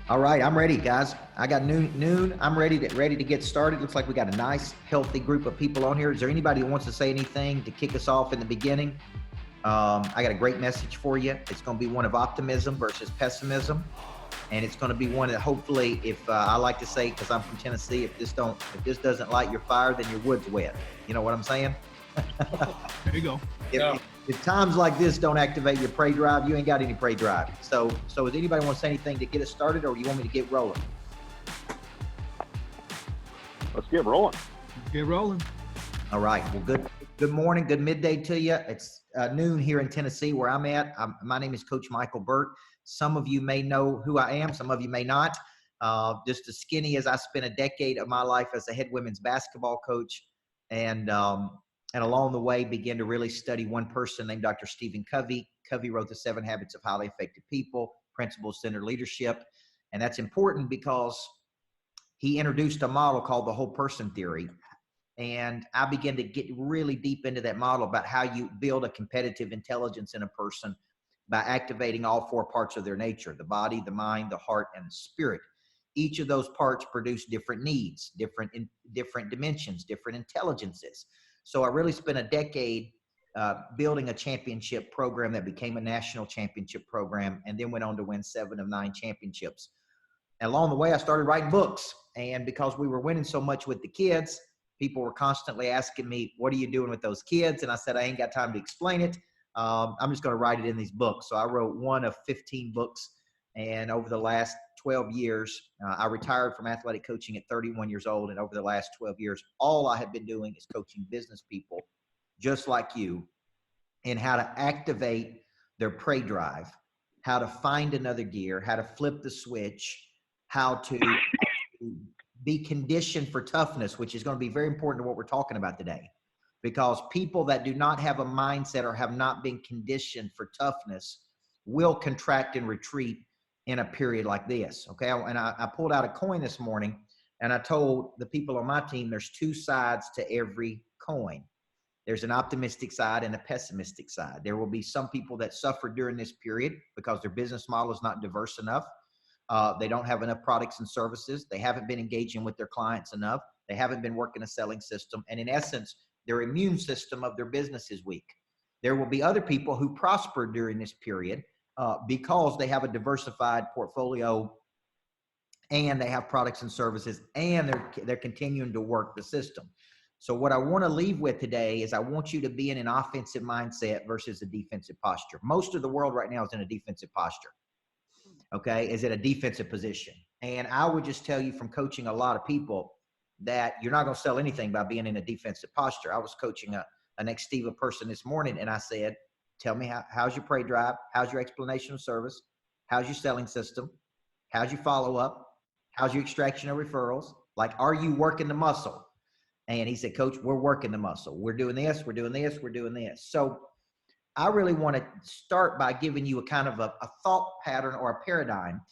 All right, I'm ready, guys. I got noon. I'm ready to get started. Looks like we got a nice, healthy group of people on here. Is there anybody who wants to say anything to kick us off in the beginning? I got a great message for you. It's going to be one of optimism versus pessimism, and it's going to be one that hopefully, if I like to say, because I'm from Tennessee, if this doesn't light your fire, then your wood's wet. You know what I'm saying? There you go. If times like this don't activate your prey drive, you ain't got any prey drive. So does anybody want to say anything to get us started, or you want me to get rolling? Let's get rolling. Get rolling. All right. Well, good morning, good midday to you. It's noon here in Tennessee where I'm at. My name is Coach Michael Burt. Some of you may know who I am. Some of you may not. Just as skinny as I spent a decade of my life as a head women's basketball coach, and along the way began to really study one person named Dr. Stephen Covey. Covey wrote The 7 Habits of Highly Effective People, Principle-Centered Leadership. And that's important because he introduced a model called the whole person theory. And I began to get really deep into that model about how you build a competitive intelligence in a person by activating all 4 parts of their nature: the body, the mind, the heart, and the spirit. Each of those parts produce different needs, different dimensions, different intelligences. So I really spent a decade building a championship program that became a national championship program, and then went on to win 7 of 9 championships. And along the way, I started writing books. And because we were winning so much with the kids, people were constantly asking me, what are you doing with those kids? And I said, I ain't got time to explain it. I'm just going to write it in these books. So I wrote one of 15 books. And over the last 12 years, I retired from athletic coaching at 31 years old. And over the last 12 years, all I have been doing is coaching business people just like you in how to activate their prey drive, how to find another gear, how to flip the switch, how to be conditioned for toughness, which is going to be very important to what we're talking about today. Because people that do not have a mindset or have not been conditioned for toughness will contract and retreat in a period like this. Okay. And I pulled out a coin this morning, and I told the people on my team there's 2 sides to every coin. There's an optimistic side and a pessimistic side. There will be some people that suffer during this period because their business model is not diverse enough. They don't have enough products and services. They haven't been engaging with their clients enough. They haven't been working a selling system. And in essence, their immune system of their business is weak. There will be other people who prosper during this period because they have a diversified portfolio, and they have products and services, and they're continuing to work the system. So what I want to leave with today is I want you to be in an offensive mindset versus a defensive posture. Most of the world right now is in a defensive posture. Okay, is at a defensive position. And I would just tell you from coaching a lot of people that you're not going to sell anything by being in a defensive posture. I was coaching an ex-Steva person this morning, and I said, tell me, how's your prey drive? How's your explanation of service? How's your selling system? How's your follow-up? How's your extraction of referrals? Like, are you working the muscle? And he said, Coach, we're working the muscle. We're doing this, we're doing this, we're doing this. So I really want to start by giving you a kind of a thought pattern or a paradigm.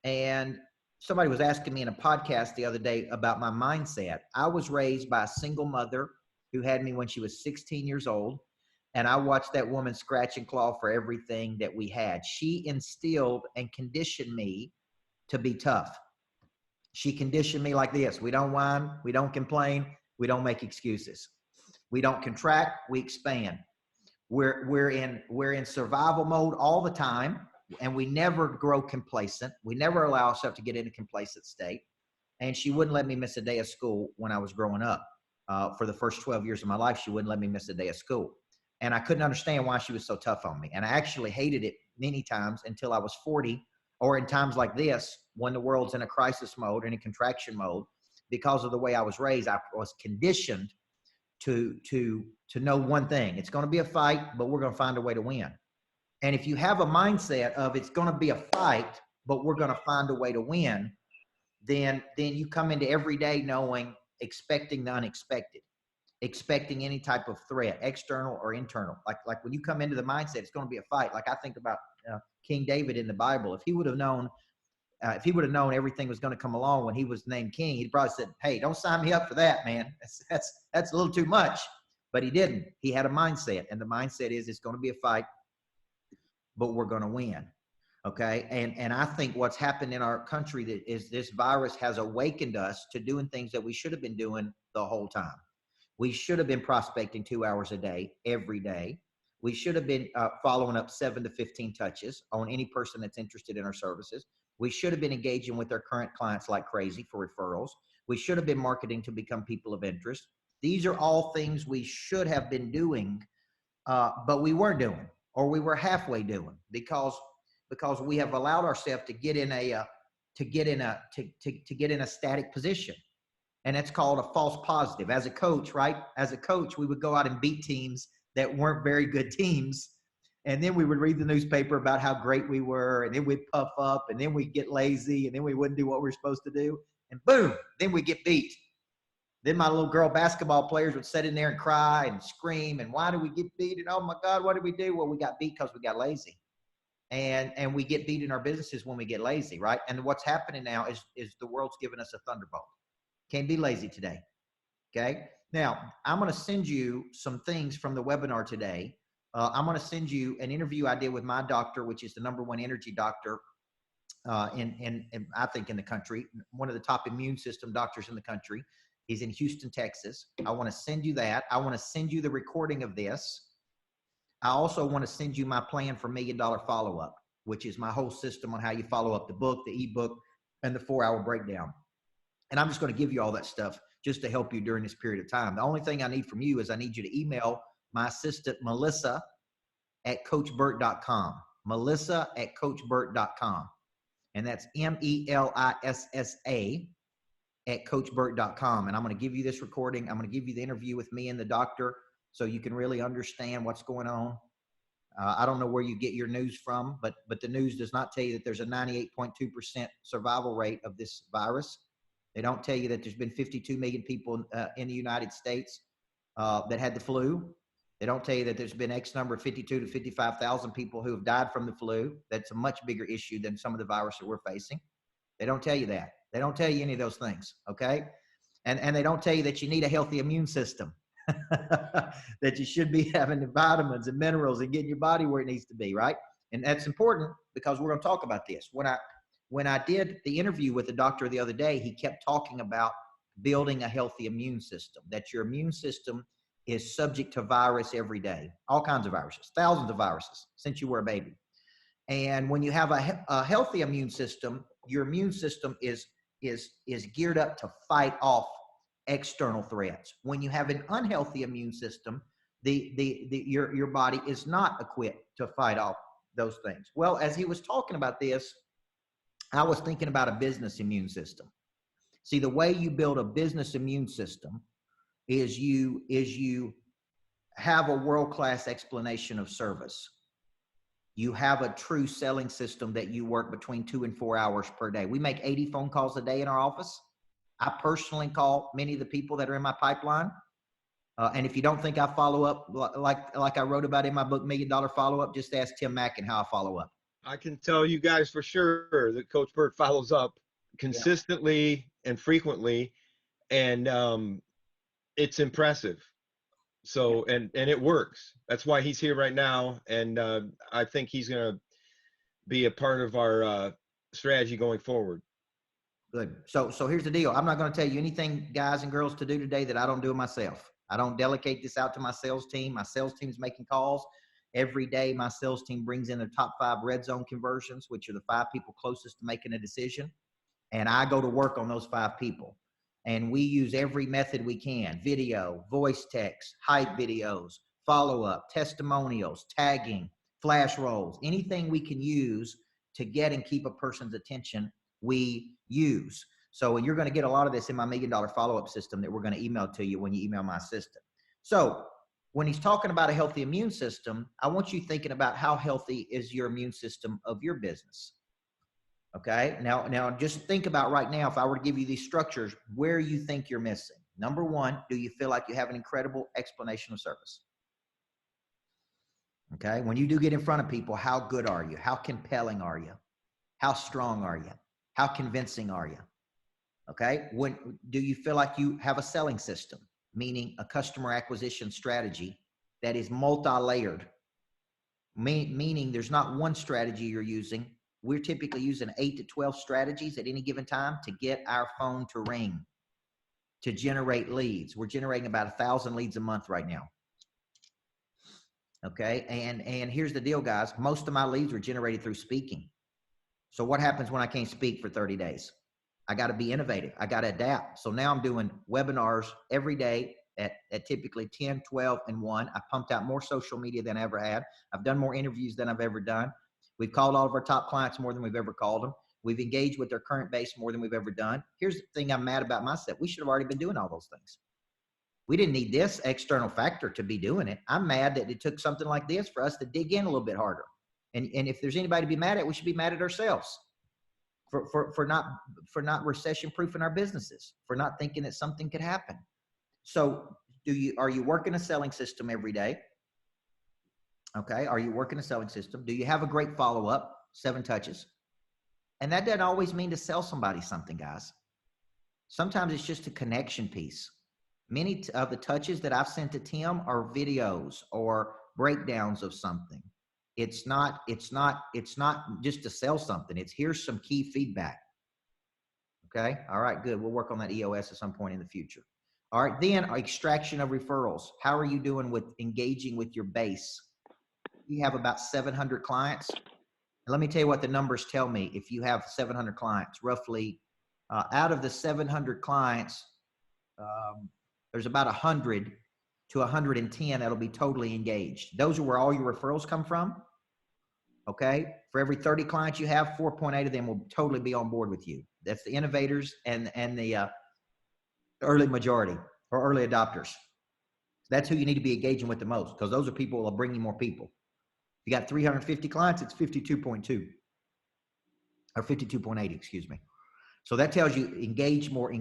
And somebody was asking me in a podcast the other day about my mindset. I was raised by a single mother who had me when she was 16 years old. And I watched that woman scratch and claw for everything that we had. She instilled and conditioned me to be tough. She conditioned me like this: we don't whine, we don't complain, we don't make excuses. We don't contract, we expand. We're in survival mode all the time, and we never grow complacent. We never allow ourselves to get in a complacent state. And she wouldn't let me miss a day of school when I was growing up. For the first 12 years of my life, she wouldn't let me miss a day of school. And I couldn't understand why she was so tough on me. And I actually hated it many times until I was 40, or in times like this, when the world's in a crisis mode, in a contraction mode. Because of the way I was raised, I was conditioned to know one thing: it's going to be a fight, but we're going to find a way to win. And if you have a mindset of it's going to be a fight, but we're going to find a way to win, then you come into every day expecting the unexpected, expecting any type of threat, external or internal. Like when you come into the mindset, it's going to be a fight. Like I think about King David in the Bible. If he would have known everything was going to come along when he was named king, he'd probably said, hey, don't sign me up for that, man. That's a little too much. But he didn't. He had a mindset, and the mindset is it's going to be a fight, but we're going to win. Okay. And I think what's happened in our country that is this virus has awakened us to doing things that we should have been doing the whole time. We should have been prospecting 2 hours a day, every day. We should have been following up 7 to 15 touches on any person that's interested in our services. We should have been engaging with our current clients like crazy for referrals. We should have been marketing to become people of interest. These are all things we should have been doing, but we weren't doing, or we were halfway doing because we have allowed ourselves to get in a to get in a static position. And that's called a false positive. As a coach, right? As a coach, we would go out and beat teams that weren't very good teams. And then we would read the newspaper about how great we were. And then we'd puff up, and then we'd get lazy, and then we wouldn't do what we were supposed to do. And boom, then we get beat. Then my little girl basketball players would sit in there and cry and scream. And why do we get beat? And oh my God, what did we do? Well, we got beat because we got lazy. And we get beat in our businesses when we get lazy, right? And what's happening now is the world's giving us a thunderbolt. Can't be lazy today. Okay. Now I'm going to send you some things from the webinar today. I'm going to send you an interview I did with my doctor, which is the #1 energy doctor in I think in the country, one of the top immune system doctors in the country. He's in Houston, Texas. I want to send you that. I want to send you the recording of this. I also want to send you my plan for $1 Million follow-up, which is my whole system on how you follow up the book, the ebook, and the 4-hour breakdown. And I'm just going to give you all that stuff just to help you during this period of time. The only thing I need from you is I need you to email my assistant, Melissa at coachburt.com. Melissa at coachburt.com. And that's MELISSA at coachburt.com. And I'm going to give you this recording. I'm going to give you the interview with me and the doctor so you can really understand what's going on. I don't know where you get your news from, but the news does not tell you that there's a 98.2% survival rate of this virus. They don't tell you that there's been 52 million people in the United States that had the flu. They don't tell you that there's been X number of 52 to 55,000 people who have died from the flu. That's a much bigger issue than some of the virus that we're facing. They don't tell you that. They don't tell you any of those things, okay? And they don't tell you that you need a healthy immune system, that you should be having the vitamins and minerals and getting your body where it needs to be, right? And that's important because we're going to talk about this. When I did the interview with the doctor the other day, he kept talking about building a healthy immune system, that your immune system is subject to virus every day, all kinds of viruses, thousands of viruses since you were a baby. And when you have a healthy immune system, your immune system is geared up to fight off external threats. When you have an unhealthy immune system, your body is not equipped to fight off those things. Well, as he was talking about this, I was thinking about a business immune system. See, the way you build a business immune system is you have a world-class explanation of service. You have a true selling system that you work between 2 and 4 hours per day. We make 80 phone calls a day in our office. I personally call many of the people that are in my pipeline. And if you don't think I follow up like I wrote about in my book, $1 Million Follow-Up, just ask Tim Mackin how I follow up. I can tell you guys for sure that Coach Burt follows up consistently and frequently, and it's impressive. So, and it works. That's why he's here right now, and I think he's going to be a part of our strategy going forward. Good. So here's the deal. I'm not going to tell you anything, guys and girls, to do today that I don't do myself. I don't delegate this out to my sales team. My sales team's making calls. Every day, my sales team brings in the top 5 red zone conversions, which are the 5 people closest to making a decision. And I go to work on those 5 people. And we use every method we can: video, voice text, hype videos, follow-up, testimonials, tagging, flash rolls, anything we can use to get and keep a person's attention, we use. So you're going to get a lot of this in my $1 Million Follow-Up system that we're going to email to you when you email my assistant. So when he's talking about a healthy immune system, I want you thinking about how healthy is your immune system of your business. Okay. Now just think about right now, if I were to give you these structures, where you think you're missing. Number 1, do you feel like you have an incredible explanation of service? Okay. When you do get in front of people, how good are you? How compelling are you? How strong are you? How convincing are you? Okay. When do you feel like you have a selling system, meaning a customer acquisition strategy that is multi-layered, meaning there's not one strategy you're using, we're typically using 8 to 12 strategies at any given time to get our phone to ring, to generate leads. We're generating about 1,000 leads a month right now. Okay. And here's the deal, guys. Most of my leads were generated through speaking. So what happens when I can't speak for 30 days? I got to be innovative. I got to adapt. So now I'm doing webinars every day at typically 10, 12, and 1. I pumped out more social media than I ever had. I've done more interviews than I've ever done. We've called all of our top clients more than we've ever called them. We've engaged with their current base more than we've ever done. Here's the thing I'm mad about myself. We should have already been doing all those things. We didn't need this external factor to be doing it. I'm mad that it took something like this for us to dig in a little bit harder. And if there's anybody to be mad at, we should be mad at ourselves for not recession proofing our businesses, for not thinking that something could happen. So are you working a selling system every day? Okay. Are you working a selling system? Do you have a great follow-up? 7 touches. And that doesn't always mean to sell somebody something, guys. Sometimes it's just a connection piece. Many of the touches that I've sent to Tim are videos or breakdowns of something. It's not just to sell something. It's here's some key feedback. Okay. All right, good. We'll work on that EOS at some point in the future. All right. Then extraction of referrals. How are you doing with engaging with your base? You have about 700 clients. And let me tell you what the numbers tell me. If you have 700 clients, roughly out of the 700 clients, there's about 100 to 110 that'll be totally engaged. Those are where all your referrals come from. Okay. For every 30 clients you have, 4.8 of them will totally be on board with you. That's the innovators and the early majority or early adopters. That's who you need to be engaging with the most, because those are people who will bring you more people. If you got 350 clients, it's 52.2 or 52.8, excuse me. So that tells you engage more.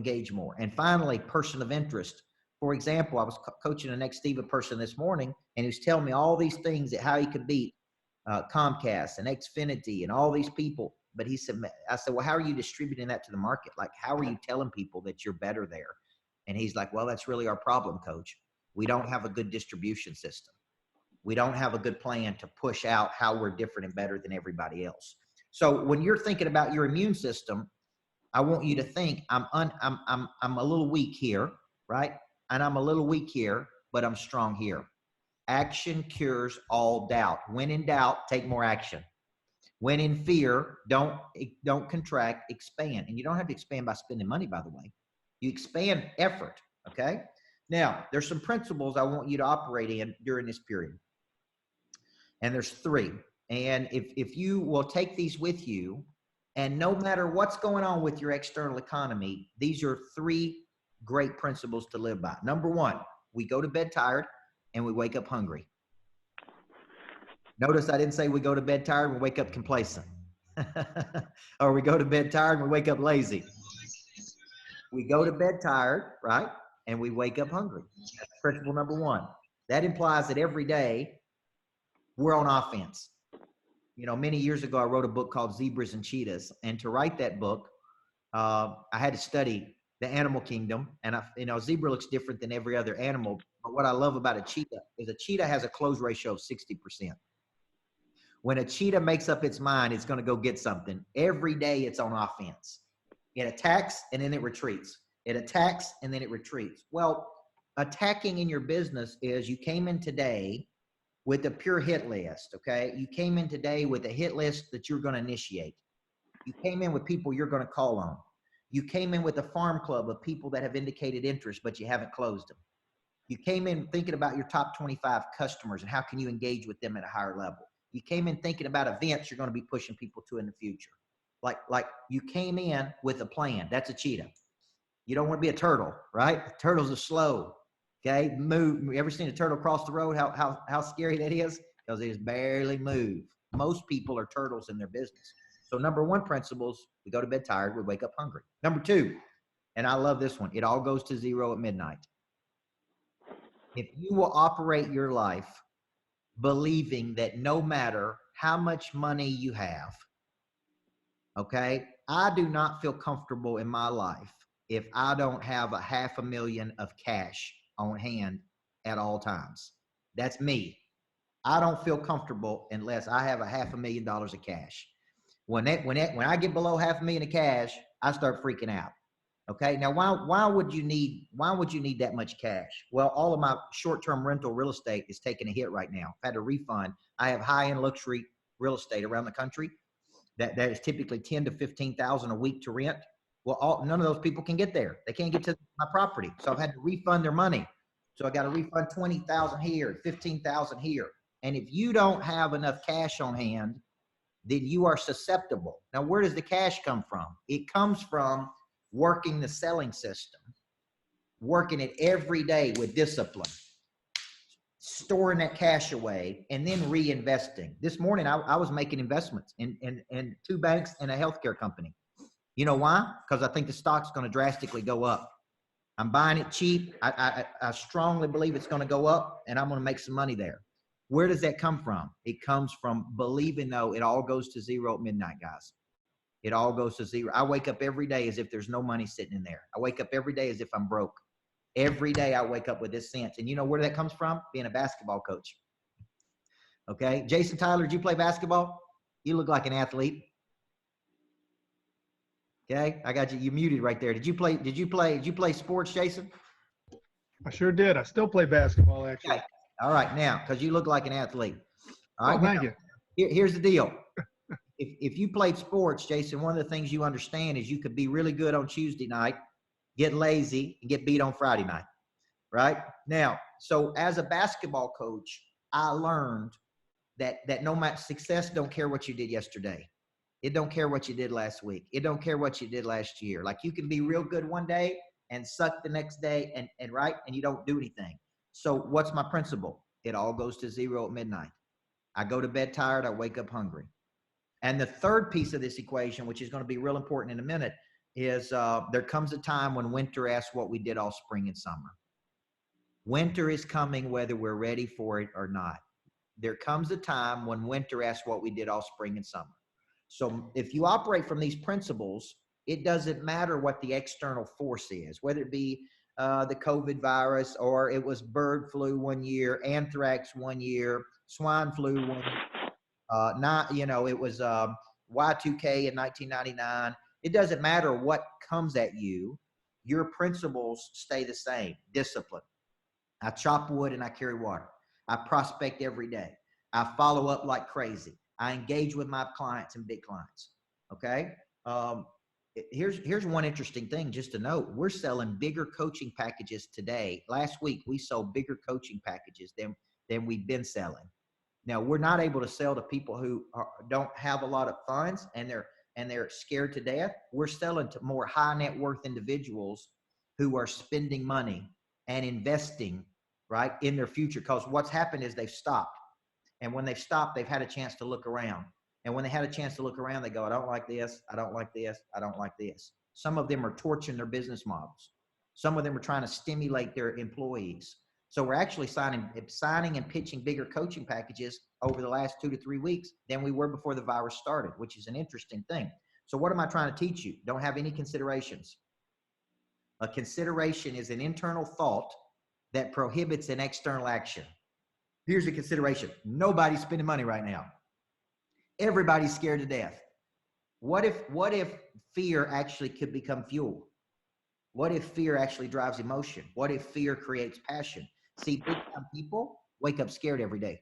And finally, person of interest. For example, I was coaching an ex-Steva person this morning, and he was telling me all these things that how he could beat Comcast and Xfinity and all these people. But I said, well, how are you distributing that to the market? Like, how are you telling people that you're better there? And he's like, well, that's really our problem, coach. We don't have a good distribution system. We don't have a good plan to push out how we're different and better than everybody else. So when you're thinking about your immune system, I want you to think I'm a little weak here, right? And I'm a little weak here, but I'm strong here. Action cures all doubt. When in doubt, take more action. When in fear, don't contract, expand. And you don't have to expand by spending money, by the way. You expand effort, okay? Now, there's some principles I want you to operate in during this period. And there's 3. And if you will take these with you, and no matter what's going on with your external economy, these are 3 great principles to live by. Number 1, we go to bed tired and we wake up hungry. Notice I didn't say we go to bed tired and we wake up complacent. Or we go to bed tired and we wake up lazy. We go to bed tired, right? And we wake up hungry. That's principle number 1. That implies that every day we're on offense. You know, many years ago, I wrote a book called Zebras and Cheetahs. And to write that book, I had to study the animal kingdom. And, a zebra looks different than every other animal. But what I love about a cheetah is a cheetah has a close ratio of 60%. When a cheetah makes up its mind, it's going to go get something. Every day it's on offense. It attacks and then it retreats. It attacks and then it retreats. Well, attacking in your business is you came in today with a pure hit list, okay? You came in today with a hit list that you're going to initiate. You came in with people you're going to call on. You came in with a farm club of people that have indicated interest, but you haven't closed them. You came in thinking about your top 25 customers and how can you engage with them at a higher level. You came in thinking about events you're going to be pushing people to in the future. Like you came in with a plan. That's a cheetah. You don't want to be a turtle, right? Turtles are slow. Okay, move. You ever seen a turtle cross the road? How scary that is? Because they just barely move. Most people are turtles in their business. So number 1 principles, we go to bed tired, we wake up hungry. Number 2, and I love this one, it all goes to 0 at midnight. If you will operate your life believing that no matter how much money you have, okay, I do not feel comfortable in my life if I don't have $500,000 of cash on hand at all times. That's me. I don't feel comfortable unless I have $500,000 of cash. When I get below $500,000 of cash, I start freaking out. Okay. Now, why would you need that much cash? Well, all of my short-term rental real estate is taking a hit right now. I've had to refund. I have high-end luxury real estate around the country that is typically 10 to 15,000 a week to rent. Well, none of those people can get there. They can't get to my property. So I've had to refund their money. So I got to refund 20,000 here, 15,000 here. And if you don't have enough cash on hand, then you are susceptible. Now, where does the cash come from? It comes from working the selling system, working it every day with discipline, storing that cash away, and then reinvesting. This morning, I was making investments in 2 banks and a healthcare company. You know why? Because I think the stock's going to drastically go up. I'm buying it cheap. I strongly believe it's going to go up, and I'm going to make some money there. Where does that come from? It comes from believing, though, it all goes to zero at midnight, guys. It all goes to zero. I wake up every day as if there's no money sitting in there. I wake up every day as if I'm broke. Every day I wake up with this sense. And you know where that comes from? Being a basketball coach. Okay. Jason Tyler, did you play basketball? You look like an athlete. Okay. I got you. You muted right there. Did you play sports, Jason? I sure did. I still play basketball, actually. Okay. All right. Now, because you look like an athlete. All right. Oh, thank you. Here's the deal. If you played sports, Jason, one of the things you understand is you could be really good on Tuesday night, get lazy, and get beat on Friday night, right? Now, so as a basketball coach, I learned that no matter success don't care what you did yesterday. It don't care what you did last week. It don't care what you did last year. Like you can be real good one day and suck the next day and right, and you don't do anything. So what's my principle? It all goes to zero at midnight. I go to bed tired, I wake up hungry. And the third piece of this equation, which is going to be real important in a minute, is there comes a time when winter asks what we did all spring and summer. Winter is coming whether we're ready for it or not. There comes a time when winter asks what we did all spring and summer. So if you operate from these principles, it doesn't matter what the external force is, whether it be the COVID virus, or it was bird flu one year, anthrax one year, swine flu one year. It was Y2K in 1999. It doesn't matter what comes at you. Your principles stay the same. Discipline. I chop wood and I carry water. I prospect every day. I follow up like crazy. I engage with my clients and big clients. Okay. Here's one interesting thing just to note. We're selling bigger coaching packages today. Last week, we sold bigger coaching packages than we've been selling. Now, we're not able to sell to people who don't have a lot of funds and they're scared to death. We're selling to more high net worth individuals who are spending money and investing, right, in their future. Because what's happened is they've stopped. And when they've stopped, they've had a chance to look around. And when they had a chance to look around, they go, I don't like this. I don't like this. I don't like this. Some of them are torching their business models. Some of them are trying to stimulate their employees. So we're actually signing and pitching bigger coaching packages over the last 2 to 3 weeks than we were before the virus started, which is an interesting thing. So what am I trying to teach you? Don't have any considerations. A consideration is an internal thought that prohibits an external action. Here's a consideration. Nobody's spending money right now. Everybody's scared to death. What if fear actually could become fuel? What if fear actually drives emotion? What if fear creates passion? See, big time people wake up scared every day.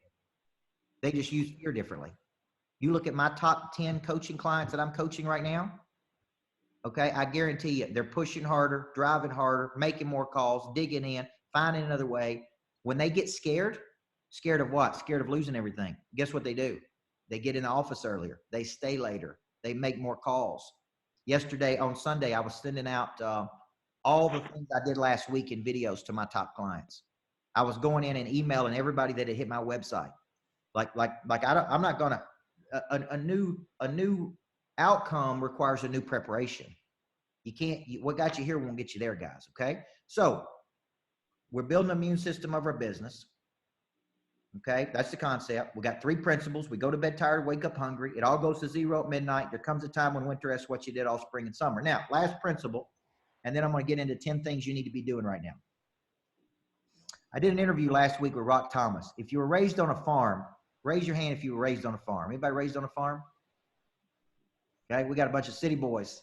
They just use fear differently. You look at my top 10 coaching clients that I'm coaching right now. Okay, I guarantee you, they're pushing harder, driving harder, making more calls, digging in, finding another way. When they get scared of what? Scared of losing everything. Guess what they do? They get in the office earlier. They stay later. They make more calls. Yesterday on Sunday, I was sending out all the things I did last week in videos to my top clients. I was going in and emailing everybody that had hit my website. I'm not gonna. A new outcome requires a new preparation. You can't. What got you here won't get you there, guys. Okay. So we're building an immune system of our business. Okay, that's the concept. We got 3 principles. We go to bed tired, wake up hungry. It all goes to zero at midnight. There comes a time when winter asks what you did all spring and summer. Now, last principle, and then I'm going to get into 10 things you need to be doing right now. I did an interview last week with Rock Thomas. If you were raised on a farm, raise your hand if you were raised on a farm. Anybody raised on a farm? Okay, we got a bunch of city boys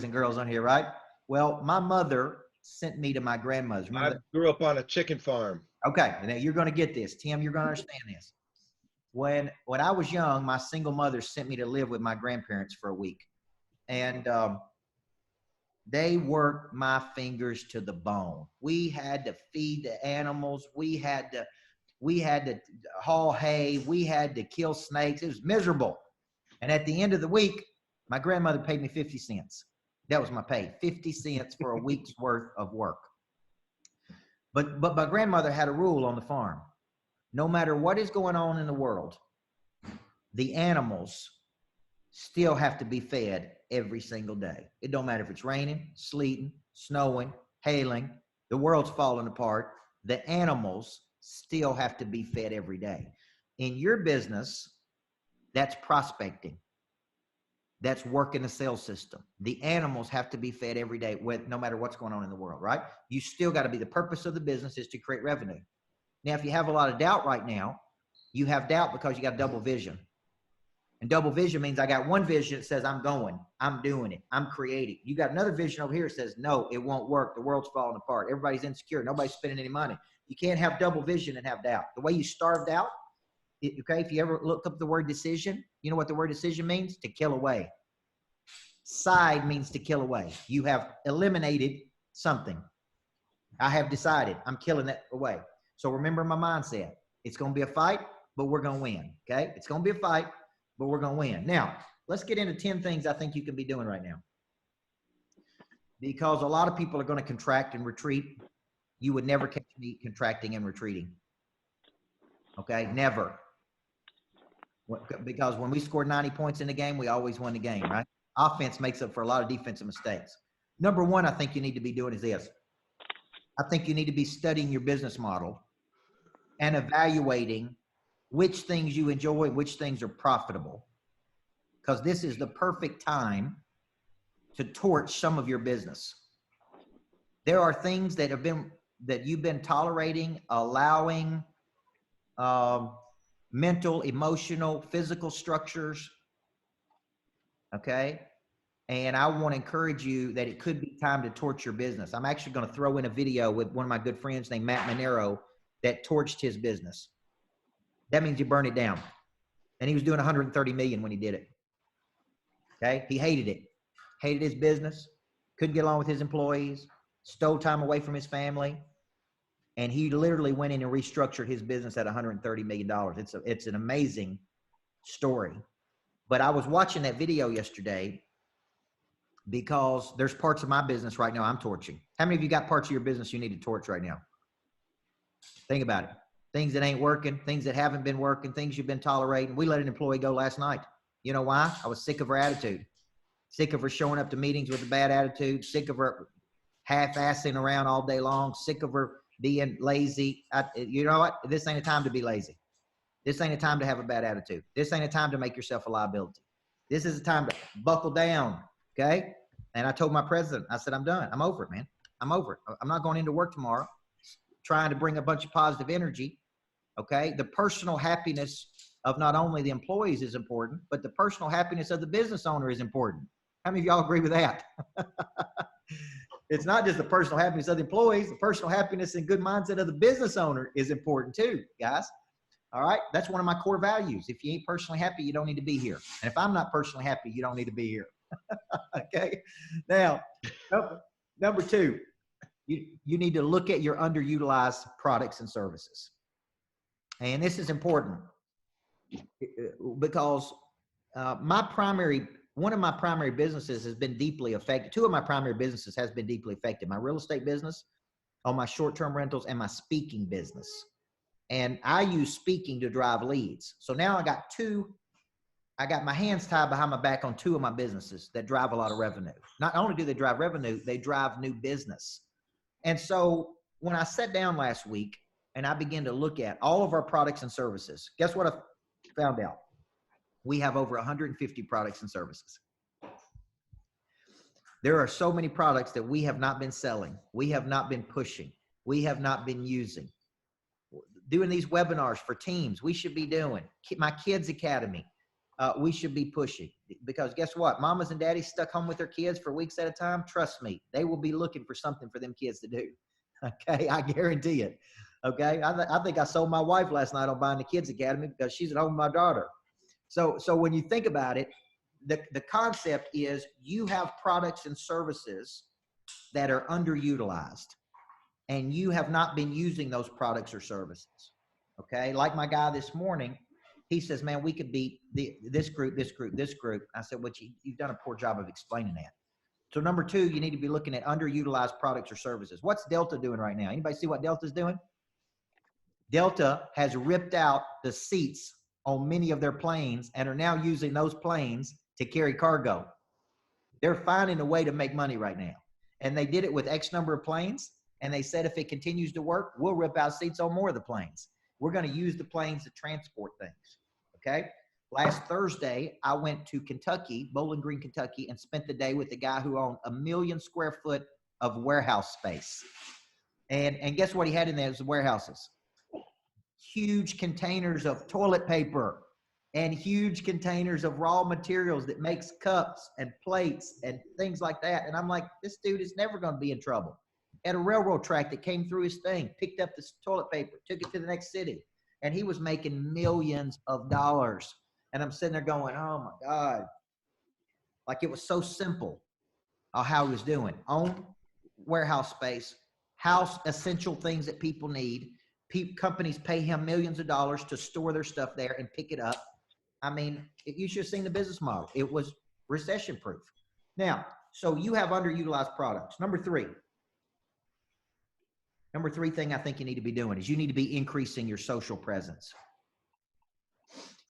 and girls on here, right? Well, my mother sent me to my grandmother's. I Remember grew up on a chicken farm. that? Okay, now you're going to get this. Tim, you're going to understand this. When I was young, my single mother sent me to live with my grandparents for a week. And they worked my fingers to the bone. We had to feed the animals. We had to haul hay. We had to kill snakes. It was miserable. And at the end of the week, my grandmother paid me 50 cents. That was my pay, 50 cents for a week's worth of work. But my grandmother had a rule on the farm. No matter what is going on in the world, the animals still have to be fed every single day. It don't matter if it's raining, sleeting, snowing, hailing, the world's falling apart. The animals still have to be fed every day. In your business, that's prospecting. That's working the sales system. The animals have to be fed every day, no matter what's going on in the world, right? You still got to be, the purpose of the business is to create revenue. Now, if you have a lot of doubt right now, you have doubt because you got double vision. And double vision means I got one vision that says I'm going, I'm doing it, I'm creating. You got another vision over here that says, no, it won't work. The world's falling apart. Everybody's insecure. Nobody's spending any money. You can't have double vision and have doubt. The way you starve doubt, okay, if you ever look up the word decision, you know what the word decision means? To kill away. Side means to kill away. You have eliminated something. I have decided I'm killing that away. So remember my mindset. It's going to be a fight, but we're going to win. Okay. It's going to be a fight, but we're going to win. Now, let's get into 10 things I think you can be doing right now. Because a lot of people are going to contract and retreat. You would never catch me contracting and retreating. Okay. Never. Because when we scored 90 points in the game, we always won the game, right? Offense makes up for a lot of defensive mistakes. Number one, I think you need to be doing is this. I think you need to be studying your business model and evaluating which things you enjoy, which things are profitable. Because this is the perfect time to torch some of your business. There are things that you've been tolerating, allowing, mental, emotional, physical structures. Okay. And I want to encourage you that it could be time to torch your business. I'm actually going to throw in a video with one of my good friends named Matt Monero that torched his business. That means you burn it down. And he was doing 130 million when he did it. Okay. He hated it. Hated his business. Couldn't get along with his employees. Stole time away from his family. And he literally went in and restructured his business at $130 million. It's an amazing story. But I was watching that video yesterday because there's parts of my business right now I'm torching. How many of you got parts of your business you need to torch right now? Think about it. Things that ain't working, things that haven't been working, things you've been tolerating. We let an employee go last night. You know why? I was sick of her attitude. Sick of her showing up to meetings with a bad attitude. Sick of her half-assing around all day long. Sick of her being lazy. You know what? This ain't a time to be lazy. This ain't a time to have a bad attitude. This ain't a time to make yourself a liability. This is a time to buckle down, okay? And I told my president, I said, I'm done. I'm over it, man. I'm over it. I'm not going into work tomorrow trying to bring a bunch of positive energy, okay? The personal happiness of not only the employees is important, but the personal happiness of the business owner is important. How many of y'all agree with that? It's not just the personal happiness of the employees, the personal happiness and good mindset of the business owner is important too, guys. All right. That's one of my core values. If you ain't personally happy, you don't need to be here. And if I'm not personally happy, you don't need to be here. Okay. Now, number two, you need to look at your underutilized products and services. And this is important because one of my primary businesses has been deeply affected. Two of my primary businesses has been deeply affected. My real estate business on my short-term rentals and my speaking business. And I use speaking to drive leads. So now I got my hands tied behind my back on two of my businesses that drive a lot of revenue. Not only do they drive revenue, they drive new business. And so when I sat down last week and I began to look at all of our products and services, guess what I found out? We have over 150 products and services. There are so many products that we have not been selling. We have not been pushing. We have not been using. Doing these webinars for teams, we should be doing. My Kids Academy, we should be pushing, because guess what? Mamas and daddies stuck home with their kids for weeks at a time. Trust me, they will be looking for something for them kids to do. Okay, I guarantee it. Okay, I think I sold my wife last night on buying the kids academy because she's at home with my daughter. So when you think about it, the concept is you have products and services that are underutilized, and you have not been using those products or services. Okay, like my guy this morning, he says, man, we could beat this group, this group, this group. I said, well, you've done a poor job of explaining that. So number two, you need to be looking at underutilized products or services. What's Delta doing right now? Anybody see what Delta's doing? Delta has ripped out the seats on many of their planes and are now using those planes to carry cargo. They're finding a way to make money right now. And they did it with X number of planes. And they said, if it continues to work, we'll rip out seats on more of the planes. We're going to use the planes to transport things. Okay. Last Thursday, I went to Kentucky, Bowling Green, Kentucky, and spent the day with the guy who owned 1 million square foot of warehouse space. And guess what he had in there? Was warehouses. Huge containers of toilet paper and huge containers of raw materials that makes cups and plates and things like that. And I'm like, this dude is never going to be in trouble. At a railroad track that came through his thing, picked up this toilet paper, took it to the next city, and he was making millions of dollars. And I'm sitting there going, oh my God. Like, it was so simple how he was doing. Own warehouse space, house essential things that people need. Companies pay him millions of dollars to store their stuff there and pick it up. I mean, you should have seen the business model. It was recession proof. Now, so you have underutilized products. Number three thing I think you need to be doing is you need to be increasing your social presence.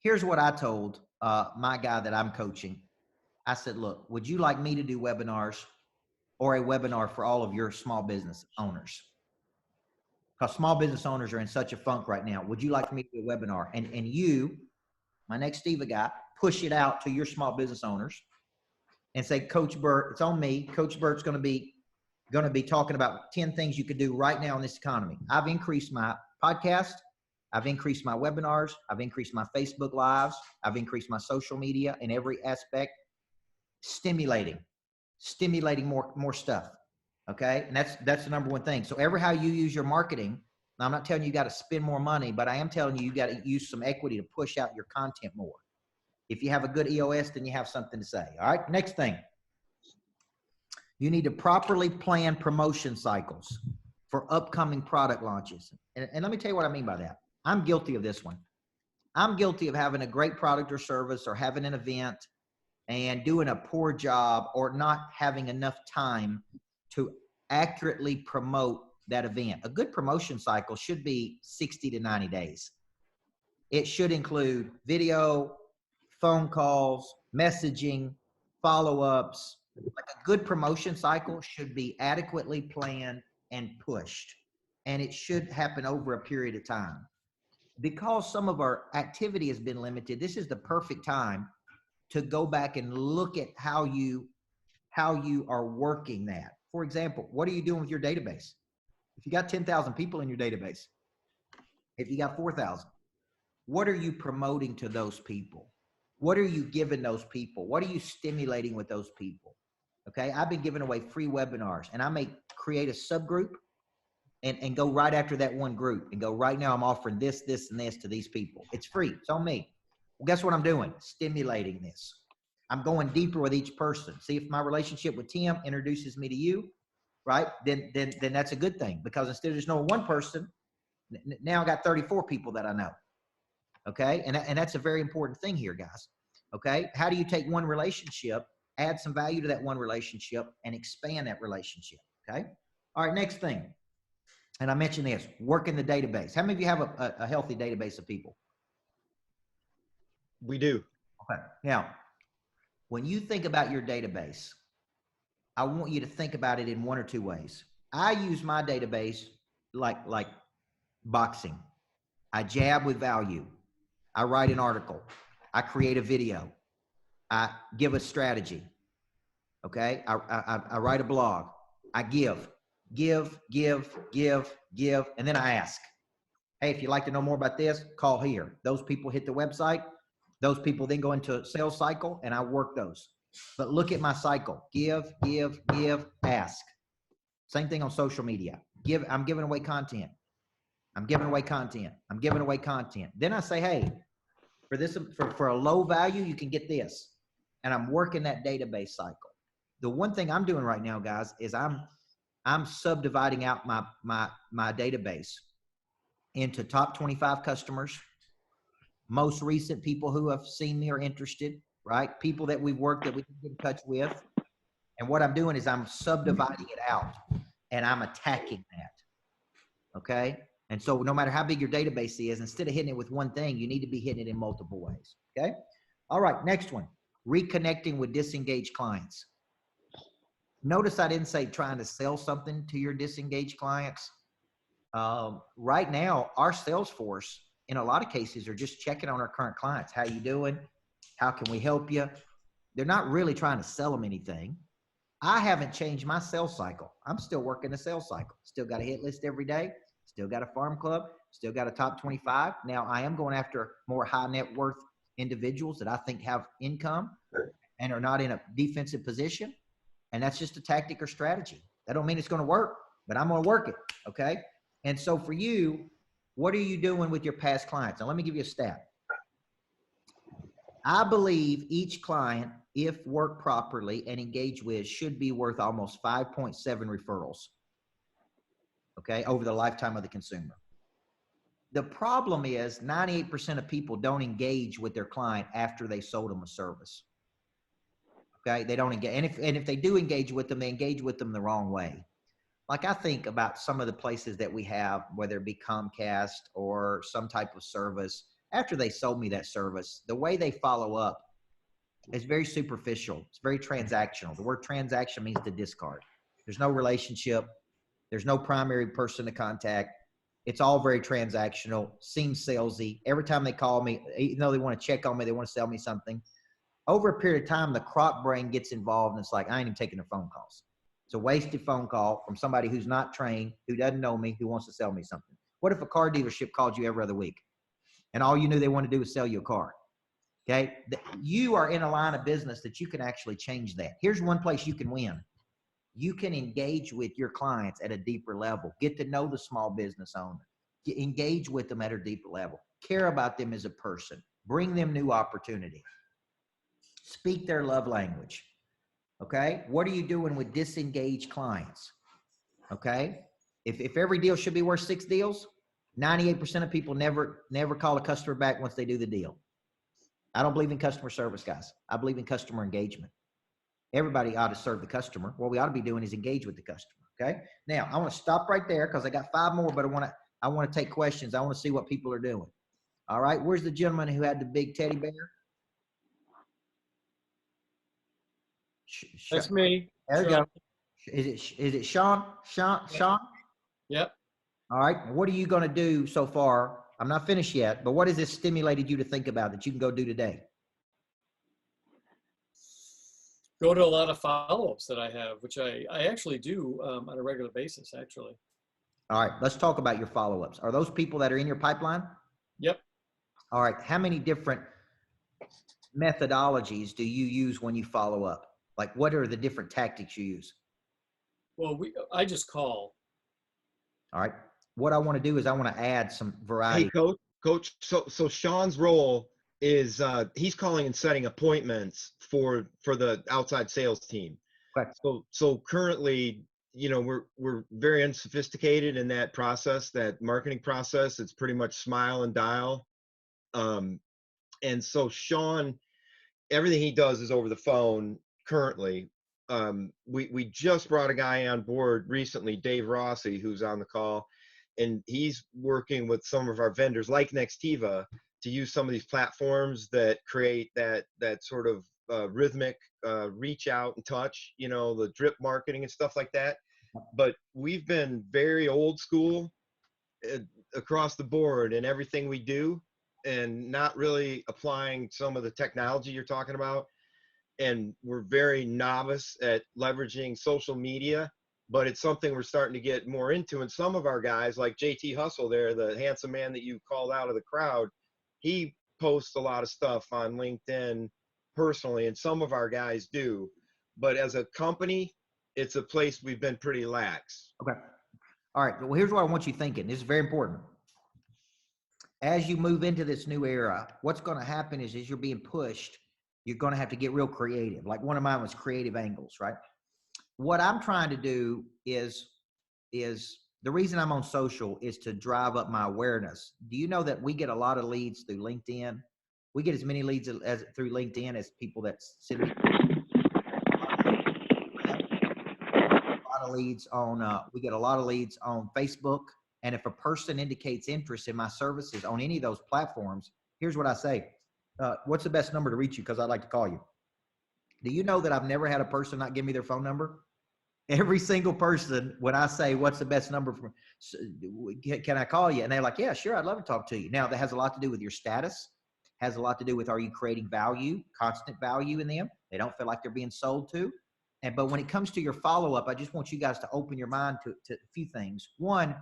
Here's what I told my guy that I'm coaching. I said, look, would you like me to do webinars or a webinar for all of your small business owners? Because small business owners are in such a funk right now. Would you like me to do a webinar? And you, my next Steve guy, push it out to your small business owners and say, Coach Burt, it's on me. Coach Burt's going to be talking about 10 things you could do right now in this economy. I've increased my podcast. I've increased my webinars. I've increased my Facebook lives. I've increased my social media in every aspect, stimulating more stuff. Okay. And that's the number one thing. So ever how you use your marketing, now I'm not telling you got to spend more money, but I am telling you, you got to use some equity to push out your content more. If you have a good EOS, then you have something to say. All right. Next thing. You need to properly plan promotion cycles for upcoming product launches. And let me tell you what I mean by that. I'm guilty of this one. I'm guilty of having a great product or service or having an event and doing a poor job or not having enough time to accurately promote that event. A good promotion cycle should be 60 to 90 days. It should include video, phone calls, messaging, follow-ups. Like a good promotion cycle should be adequately planned and pushed. And it should happen over a period of time. Because some of our activity has been limited, this is the perfect time to go back and look at how you are working that. For example, what are you doing with your database? If you got 10,000 people in your database, if you got 4,000, what are you promoting to those people? What are you giving those people? What are you stimulating with those people? Okay, I've been giving away free webinars, and I may create a subgroup and go right after that one group and go, right now I'm offering this, this, and this to these people. It's free. It's on me. Well, guess what I'm doing? Stimulating this. I'm going deeper with each person. See, if my relationship with Tim introduces me to you, right, then that's a good thing, because instead of just knowing one person, now I got 34 people that I know. Okay, and that's a very important thing here, guys. Okay, how do you take one relationship, add some value to that one relationship, and expand that relationship? Okay, all right, next thing. And I mentioned this, working the database. How many of you have a healthy database of people? We do. Okay. Now, when you think about your database, I want you to think about it in one or two ways. I use my database like boxing. I jab with value. I write an article. I create a video. I give a strategy. Okay. I write a blog. I give, and then I ask, hey, if you'd like to know more about this, call here. Those people hit the website. Those people then go into a sales cycle and I work those. But look at my cycle. Give, ask. Same thing on social media. I'm giving away content. I'm giving away content. I'm giving away content. Then I say, hey, for this, for a low value, you can get this. And I'm working that database cycle. The one thing I'm doing right now, guys, is I'm subdividing out my database into top 25 customers, most recent people who have seen me or interested, right? People that we've worked that we can get in touch with. And what I'm doing is I'm subdividing it out and I'm attacking that. Okay. And so no matter how big your database is, instead of hitting it with one thing, you need to be hitting it in multiple ways. Okay. All right. Next one, reconnecting with disengaged clients. Notice I didn't say trying to sell something to your disengaged clients. Right now, our sales force, in a lot of cases, are just checking on our current clients. How you doing? How can we help you? They're not really trying to sell them anything. I haven't changed my sales cycle. I'm still working the sales cycle. Still got a hit list every day. Still got a farm club. Still got a top 25. Now I am going after more high net worth individuals that I think have income and are not in a defensive position. And that's just a tactic or strategy. That don't mean it's going to work, but I'm going to work it. Okay. And so for you, what are you doing with your past clients? Now let me give you a stat. I believe each client, if worked properly and engaged with, should be worth almost 5.7 referrals, okay, over the lifetime of the consumer. The problem is 98% of people don't engage with their client after they sold them a service. Okay, they don't engage. And if they do engage with them, they engage with them the wrong way. Like I think about some of the places that we have, whether it be Comcast or some type of service, after they sold me that service, the way they follow up is very superficial. It's very transactional. The word transaction means to discard. There's no relationship. There's no primary person to contact. It's all very transactional, seems salesy. Every time they call me, even though they want to check on me, they want to sell me something. Over a period of time, the crop brain gets involved and it's like, I ain't even taking their phone calls. It's a wasted phone call from somebody who's not trained, who doesn't know me, who wants to sell me something. What if a car dealership called you every other week and all you knew they wanted to do was sell you a car? Okay. You are in a line of business that you can actually change that. Here's one place you can win. You can engage with your clients at a deeper level. Get to know the small business owner. Engage with them at a deeper level. Care about them as a person. Bring them new opportunity. Speak their love language. Okay. What are you doing with disengaged clients? Okay. If every deal should be worth 6 deals, 98% of people never call a customer back once they do the deal. I don't believe in customer service, guys. I believe in customer engagement. Everybody ought to serve the customer. What we ought to be doing is engage with the customer. Okay. Now I want to stop right there because I got 5 more, but I want to take questions. I want to see what people are doing. All right. Where's the gentleman who had the big teddy bear? That's me. There you go. Is it Sean? Sean? Yep. All right. What are you going to do so far? I'm not finished yet, but what has this stimulated you to think about that you can go do today? Go to a lot of follow-ups that I have, which I actually do on a regular basis, actually. All right. Let's talk about your follow-ups. Are those people that are in your pipeline? Yep. All right. How many different methodologies do you use when you follow up? Like, what are the different tactics you use? Well, I just call. All right. What I want to do is I want to add some variety. Hey, coach. So Sean's role is he's calling and setting appointments for the outside sales team. Correct. So currently, we're very unsophisticated in that process, that marketing process. It's pretty much smile and dial. And so Sean, everything he does is over the phone currently. We just brought a guy on board recently, Dave Rossi, who's on the call, and he's working with some of our vendors like Nextiva to use some of these platforms that create that sort of rhythmic reach out and touch, the drip marketing and stuff like that. But we've been very old school across the board in everything we do and not really applying some of the technology you're talking about. And we're very novice at leveraging social media, but it's something we're starting to get more into. And some of our guys, like JT Hustle there, the handsome man that you called out of the crowd, he post a lot of stuff on LinkedIn personally, and some of our guys do. But as a company, it's a place we've been pretty lax. Okay. All right. Well, here's what I want you thinking. This is very important. As you move into this new era, what's going to happen is as you're being pushed, you're going to have to get real creative. Like one of mine was creative angles, right? What I'm trying to do is the reason I'm on social is to drive up my awareness. Do you know that we get a lot of leads through LinkedIn? We get as many leads as through LinkedIn as people that sit. A lot of leads on. We get a lot of leads on Facebook. And if a person indicates interest in my services on any of those platforms, here's what I say. What's the best number to reach you? Because I'd like to call you. Do you know that I've never had a person not give me their phone number? Every single person, when I say, what's the best number for, can I call you? And they're like, yeah, sure. I'd love to talk to you. Now that has a lot to do with your status, has a lot to do with, are you creating value, constant value in them? They don't feel like they're being sold to. But when it comes to your follow-up, I just want you guys to open your mind to a few things. One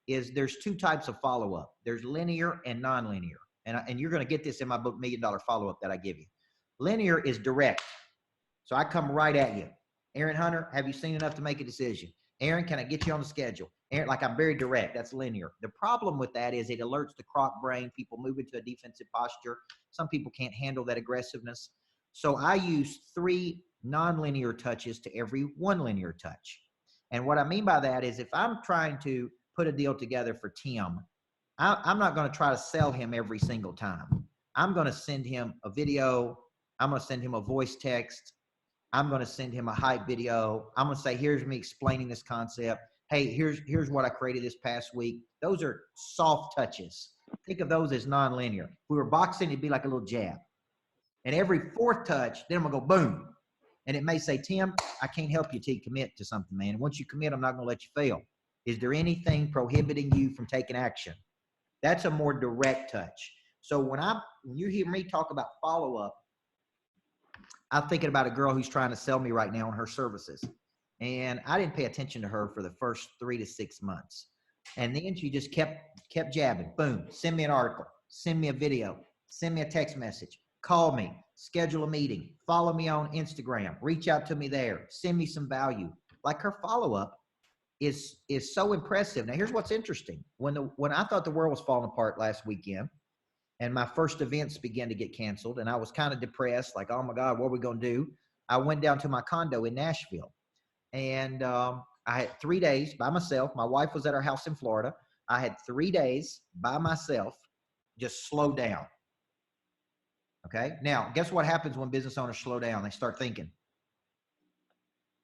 is there's two types of follow-up. There's linear and non-linear. And you're going to get this in my book, $1 Million Follow-Up, that I give you. Linear is direct. So I come right at you. Aaron Hunter, have you seen enough to make a decision? Aaron, can I get you on the schedule? Aaron, like I'm very direct. That's linear. The problem with that is it alerts the croc brain. People move into a defensive posture. Some people can't handle that aggressiveness. So I use 3 non-linear touches to every 1 linear touch. And what I mean by that is if I'm trying to put a deal together for Tim, I'm not going to try to sell him every single time. I'm going to send him a video. I'm going to send him a voice text. I'm going to send him a hype video. I'm going to say, here's me explaining this concept. Hey, here's what I created this past week. Those are soft touches. Think of those as non-linear. If we were boxing, it'd be like a little jab. And every 4th touch, then I'm going to go boom. And it may say, Tim, I can't help you till you commit to something, man. And once you commit, I'm not going to let you fail. Is there anything prohibiting you from taking action? That's a more direct touch. So when you hear me talk about follow-up, I'm thinking about a girl who's trying to sell me right now on her services. And I didn't pay attention to her for the first 3 to 6 months. And then she just kept jabbing. Boom. Send me an article. Send me a video. Send me a text message. Call me. Schedule a meeting. Follow me on Instagram. Reach out to me there. Send me some value. Like her follow-up is so impressive. Now, here's what's interesting. When I thought the world was falling apart last weekend, and my first events began to get canceled, and I was kind of depressed, like, oh my God, what are we going to do? I went down to my condo in Nashville, and I had 3 days by myself. My wife was at our house in Florida. I had 3 days by myself, just slow down. Okay. Now, guess what happens when business owners slow down? They start thinking.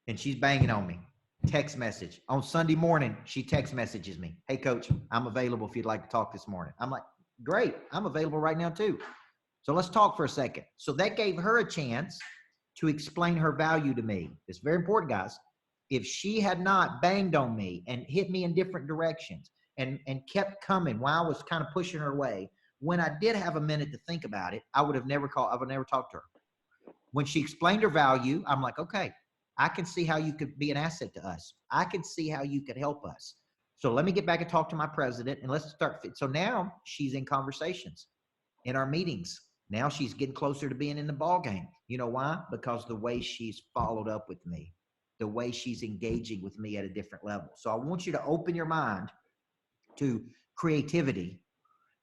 And she's banging on me. Text message. On Sunday morning, she text messages me. Hey, coach, I'm available if you'd like to talk this morning. I'm like, great. I'm available right now too. So let's talk for a second. So that gave her a chance to explain her value to me. It's very important, guys. If she had not banged on me and hit me in different directions and kept coming while I was kind of pushing her away, when I did have a minute to think about it, I would have never talked to her. When she explained her value, I'm like, okay, I can see how you could be an asset to us. I can see how you could help us. So let me get back and talk to my president and let's start. So now she's in conversations in our meetings. Now she's getting closer to being in the ball game. You know why? Because the way she's followed up with me, the way she's engaging with me at a different level. So I want you to open your mind to creativity.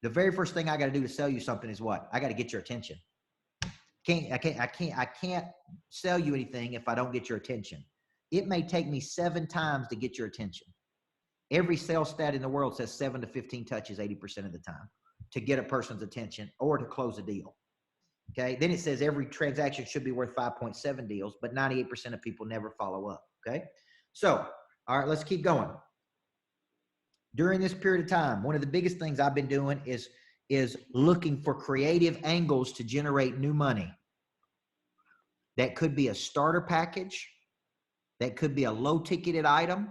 The very first thing I got to do to sell you something is what? I got to get your attention. I can't sell you anything if I don't get your attention. It may take me 7 times to get your attention. Every sales stat in the world says 7 to 15 touches 80% of the time to get a person's attention or to close a deal. Okay. Then it says every transaction should be worth 5.7 deals, but 98% of people never follow up. Okay. So, all right, let's keep going. During this period of time, one of the biggest things I've been doing is looking for creative angles to generate new money. That could be a starter package. That could be a low ticketed item.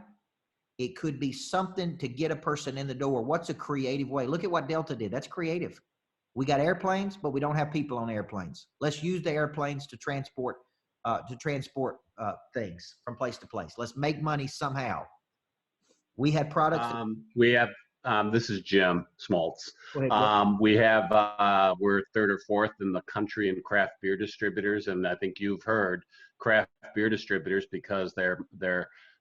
It could be something to get a person in the door. What's a creative way? Look at what Delta did. That's creative. We got airplanes, but we don't have people on airplanes. Let's use the airplanes to transport things from place to place. Let's make money somehow. We had products. We have This is Jim Smoltz. Go ahead, Jim. We have, we're third or fourth in the country in craft beer distributors. And I think you've heard craft beer distributors because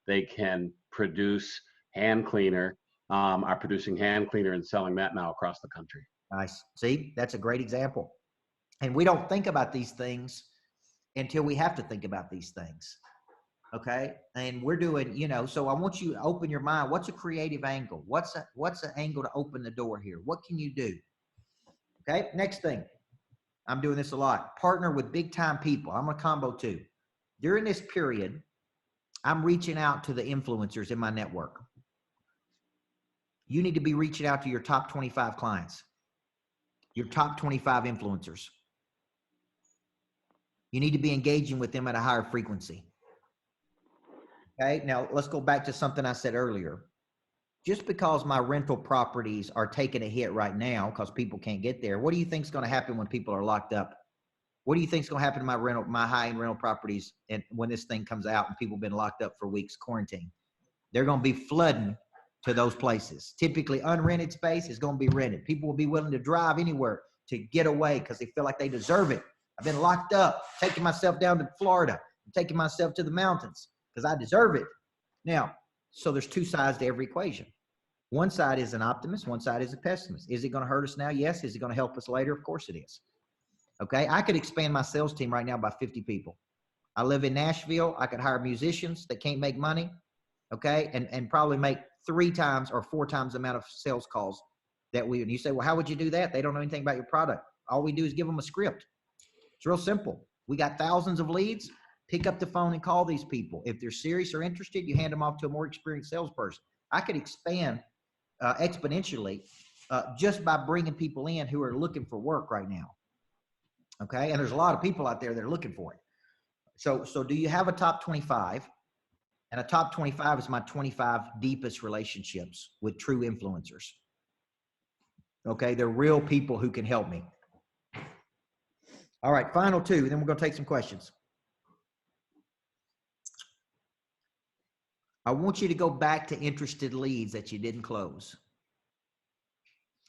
they can produce hand cleaner, are producing hand cleaner and selling that now across the country. Nice. See, that's a great example. And we don't think about these things until we have to think about these things. Okay. And we're doing, so I want you to open your mind. What's a creative angle? What's an angle to open the door here? What can you do? Okay. Next thing. I'm doing this a lot. Partner with big time people. I'm a combo too. During this period, I'm reaching out to the influencers in my network. You need to be reaching out to your top 25 clients, your top 25 influencers. You need to be engaging with them at a higher frequency. Okay, now let's go back to something I said earlier. Just because my rental properties are taking a hit right now because people can't get there, what do you think is going to happen when people are locked up? What do you think is going to happen to my high-end rental properties and when this thing comes out and people have been locked up for weeks, quarantine? They're going to be flooding to those places. Typically unrented space is going to be rented. People will be willing to drive anywhere to get away because they feel like they deserve it. I've been locked up, taking myself down to Florida, I'm taking myself to the mountains because I deserve it. Now, so there's two sides to every equation. One side is an optimist, one side is a pessimist. Is it going to hurt us now? Yes. Is it going to help us later? Of course it is. Okay. I could expand my sales team right now by 50 people. I live in Nashville. I could hire musicians that can't make money. Okay. And probably make 3 times or 4 times the amount of sales calls that and you say, well, how would you do that? They don't know anything about your product. All we do is give them a script. It's real simple. We got thousands of leads. Pick up the phone and call these people. If they're serious or interested, you hand them off to a more experienced salesperson. I could expand exponentially just by bringing people in who are looking for work right now. Okay. And there's a lot of people out there that are looking for it. So do you have a top 25? And a top 25 is my 25 deepest relationships with true influencers. Okay. They're real people who can help me. All right. Final 2. Then we're going to take some questions. I want you to go back to interested leads that you didn't close.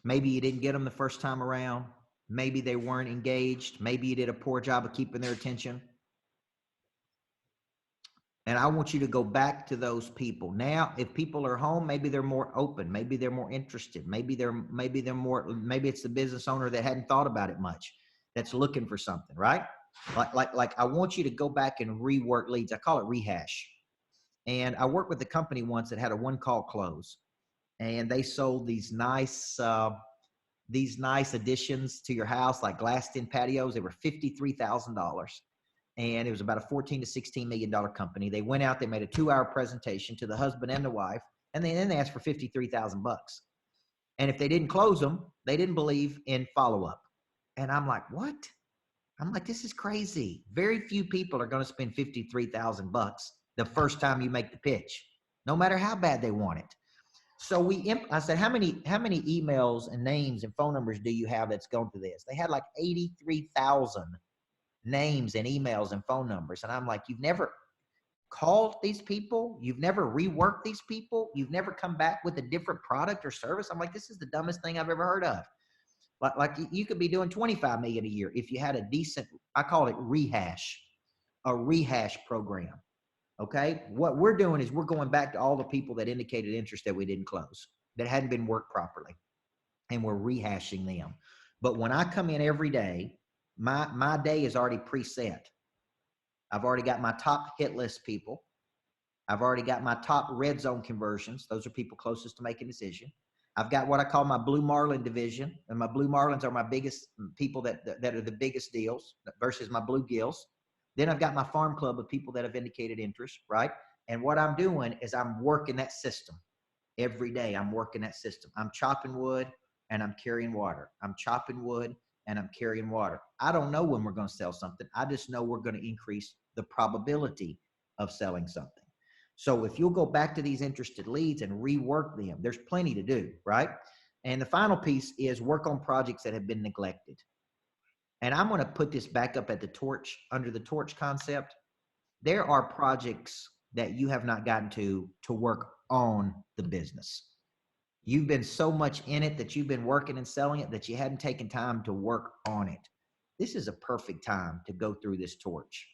Maybe you didn't get them the first time around. Maybe they weren't engaged. Maybe you did a poor job of keeping their attention. And I want you to go back to those people. Now, if people are home, maybe they're more open. Maybe they're more interested. Maybe it's the business owner that hadn't thought about it much that's looking for something, right? Like I want you to go back and rework leads. I call it rehash. And I worked with a company once that had a 1-call close, and they sold these nice additions to your house, like glassed-in patios. They were $53,000, and it was about a $14 to $16 million company. They went out, they made a 2-hour presentation to the husband and the wife, and then they asked for $53,000. And if they didn't close them, they didn't believe in follow-up. And I'm like, what? I'm like, this is crazy. Very few people are going to spend $53,000 the first time you make the pitch, no matter how bad they want it. So I said, how many emails and names and phone numbers do you have that's going through this? They had like 83,000 names and emails and phone numbers. And I'm like, you've never called these people? You've never reworked these people? You've never come back with a different product or service? I'm like, this is the dumbest thing I've ever heard of. Like you could be doing 25 million a year if you had a decent, I call it a rehash program. Okay. What we're doing is we're going back to all the people that indicated interest that we didn't close, that hadn't been worked properly, and we're rehashing them. But when I come in every day, my day is already preset. I've already got my top hit list people. I've already got my top red zone conversions. Those are people closest to making a decision. I've got what I call my Blue Marlin division, and my Blue Marlins are my biggest people that are the biggest deals versus my Blue Gills. Then I've got my farm club of people that have indicated interest, right? And what I'm doing is I'm working that system every day. I'm working that system. I'm chopping wood and I'm carrying water. I'm chopping wood and I'm carrying water. I don't know when we're going to sell something. I just know we're going to increase the probability of selling something. So if you'll go back to these interested leads and rework them, there's plenty to do, right? And the final piece is work on projects that have been neglected. And I'm going to put this back up at the torch, under the torch concept. There are projects that you have not gotten to work on the business. You've been so much in it that you've been working and selling it that you hadn't taken time to work on it. This is a perfect time to go through this torch,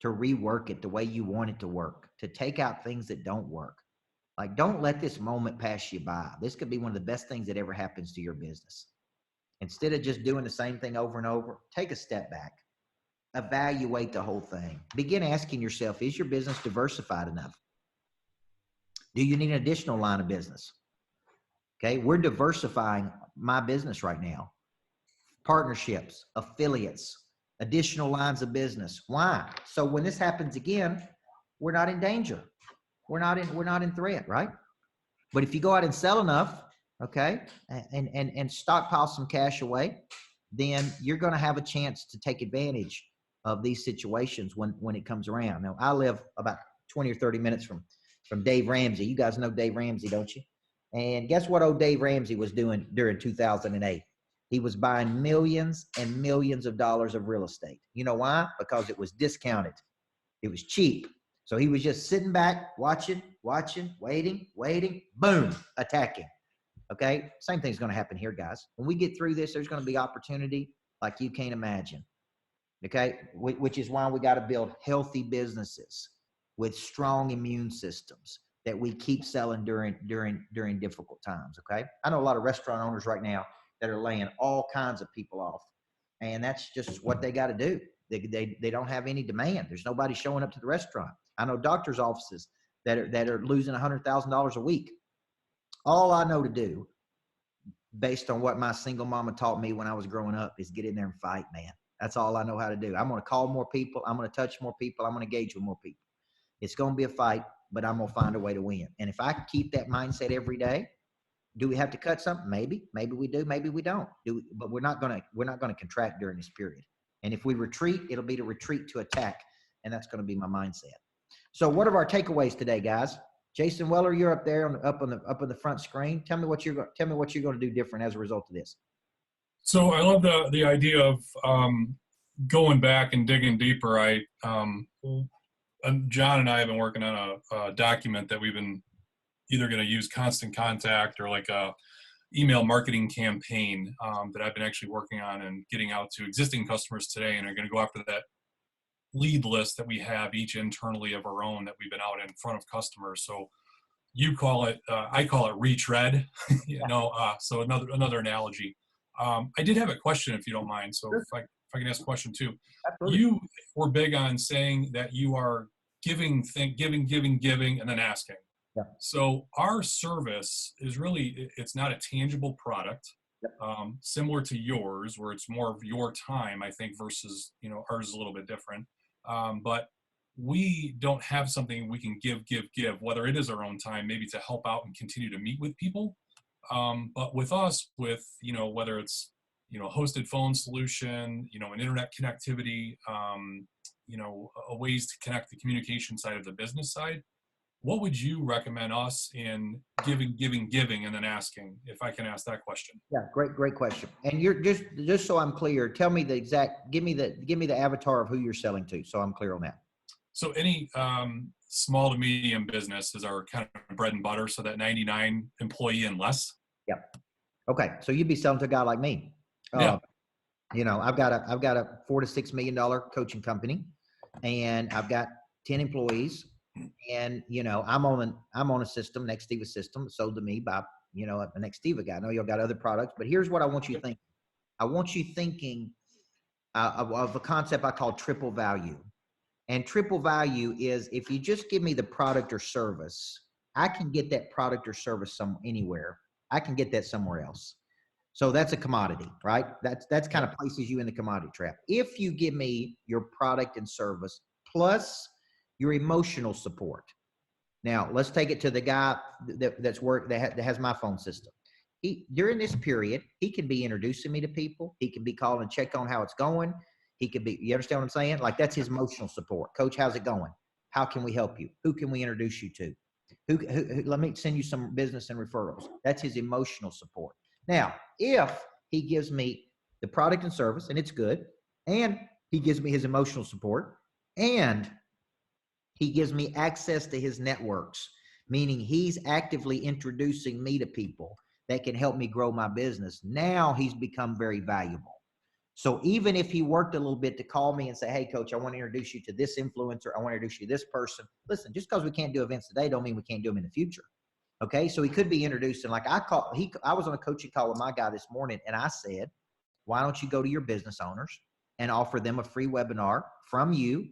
to rework it the way you want it to work, to take out things that don't work. Like, don't let this moment pass you by. This could be one of the best things that ever happens to your business. Instead of just doing the same thing over and over, take a step back. Evaluate the whole thing. Begin asking yourself, is your business diversified enough? Do you need an additional line of business? Okay, we're diversifying my business right now. Partnerships, affiliates, additional lines of business. Why? So when this happens again, we're not in danger. We're not in threat, right? But if you go out and sell enough, okay, and stockpile some cash away, then you're going to have a chance to take advantage of these situations when it comes around. Now, I live about 20 or 30 minutes from Dave Ramsey. You guys know Dave Ramsey, don't you? And guess what old Dave Ramsey was doing during 2008? He was buying millions and millions of dollars of real estate. You know why? Because it was discounted. It was cheap. So he was just sitting back, watching, waiting, boom, attacking. Okay? Same thing's going to happen here, guys. When we get through this, there's going to be opportunity like you can't imagine. Okay? Which is why we got to build healthy businesses with strong immune systems that we keep selling during difficult times. Okay? I know a lot of restaurant owners right now that are laying all kinds of people off. And that's just what they got to do. They don't have any demand. There's nobody showing up to the restaurant. I know doctors' offices that are losing $100,000 a week. All I know to do, based on what my single mama taught me when I was growing up, is get in there and fight, man. That's all I know how to do. I'm going to call more people. I'm going to touch more people. I'm going to engage with more people. It's going to be a fight, but I'm going to find a way to win. And if I keep that mindset every day, do we have to cut something? Maybe we do. Maybe we don't. But we're not going to contract during this period. And if we retreat, it'll be to retreat to attack. And that's going to be my mindset. So what are our takeaways today, guys? Jason Weller, you're up there up on the front screen. Tell me what you're going to do different as a result of this. So I love the idea of going back and digging deeper. John and I have been working on a document that we've been either going to use Constant Contact or like a email marketing campaign that I've been actually working on and getting out to existing customers today, and are going to go after that lead list that we have each internally of our own that we've been out in front of customers. So you call it, I call it retread, so another analogy. I did have a question, if you don't mind. So if I can ask a question too. Absolutely. You were big on saying that you are giving, and then asking. Yeah. So our service is really, it's not a tangible product, similar to yours, where it's more of your time, I think, versus, ours is a little bit different. But we don't have something we can give, whether it is our own time, maybe to help out and continue to meet with people. But with us, whether it's, hosted phone solution, an internet connectivity, ways to connect the communication side of the business side, what would you recommend us in giving, and then asking, if I can ask that question? Yeah, great question. And you're just so I'm clear, tell me give me the avatar of who you're selling to, so I'm clear on that. So any small to medium business is our kind of bread and butter, so that 99 employee and less. Yep. Okay, so you'd be selling to a guy like me. Yeah. I've got a $4 to $6 million coaching company, and I've got 10 employees. And, I'm on a system, Nextiva system, sold to me by, a Nextiva guy. I know y'all got other products, but here's what I want you to think. I want you thinking of a concept I call triple value. And triple value is, if you just give me the product or service, I can get that product or service anywhere. I can get that somewhere else. So that's a commodity, right? That's kind of places you in the commodity trap. If you give me your product and service plus your emotional support. Now, let's take it to the guy that has my phone system. During this period, he can be introducing me to people. He can be calling and check on how it's going. He could be, you understand what I'm saying? Like, that's his emotional support. Coach, how's it going? How can we help you? Who can we introduce you to? Who let me send you some business and referrals. That's his emotional support. Now, if he gives me the product and service, and it's good, and he gives me his emotional support, and he gives me access to his networks, meaning he's actively introducing me to people that can help me grow my business. Now he's become very valuable. So even if he worked a little bit to call me and say, hey, coach, I want to introduce you to this influencer. I want to introduce you to this person. Listen, just because we can't do events today don't mean we can't do them in the future. Okay. So he could be introducing, like I was on a coaching call with my guy this morning, and I said, why don't you go to your business owners and offer them a free webinar from you,